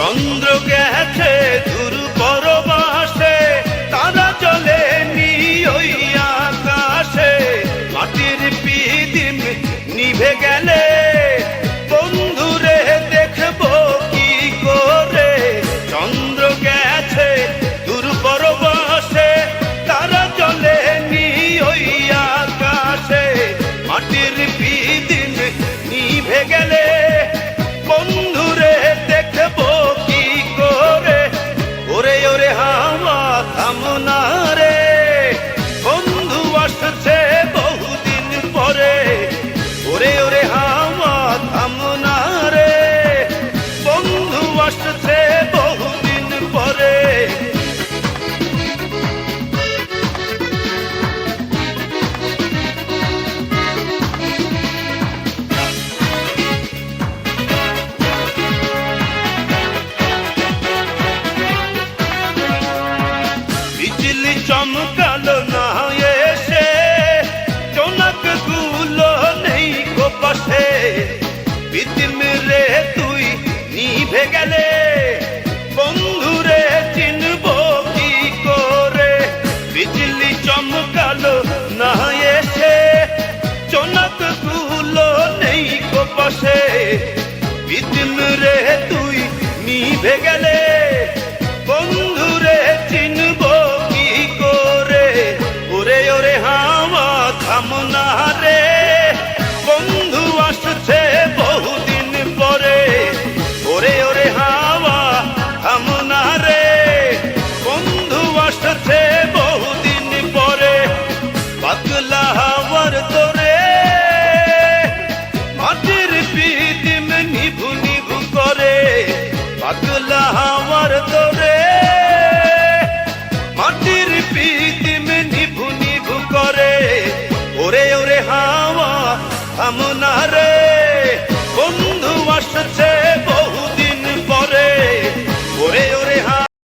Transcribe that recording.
চন্দ্র গেছে দূর পরবাসে, তারা চলে নি ওই আকাশে। মাটির পিদিম নিভে গেলে বন্ধুরে দেখবো কি করে। চন্দ্র গেছে দূর পরবাসে, তারা চলে নি ওই আকাশে। মাটির পিদিম নিভে গেলে বন্ধুরে দেখবো কি করে। ওরে ওরে হাওয়া থামনা রে, বন্ধু আসছে বহুদিন পরে। ওরে ওরে হাওয়া থামনা রে, বন্ধু আসছে বহুদিন পরে। বিজলি চমকালো না এসে, জোনাক গুলো নেই গো পাশে। পিদিম রে তুই নিভে গেলে বন্ধুরে চিনবো কি করে। বিজলি চমকালো না এসে, জোনাক গুলো নেই গো পাশে। পিদিম রে তুই নিভে গেলে বন্ধুরে চিনবো কি করে। ওরে ওরে হাওয়া থামনা রে, বন্ধু আসছে বহুদিন পরে। ওরে ওরে হাওয়া থামনা রে, বন্ধু আসছে বহুদিন পরে। পাগলা হাওয়ার তোরে মাটির পিদিম নিভু নিভু করে। পাগলা হাওয়ার তোরে মাটির পিদিম নিভু নিভু করে। ওরে ওরে হাওয়া থামনা রে, বন্ধু আসছে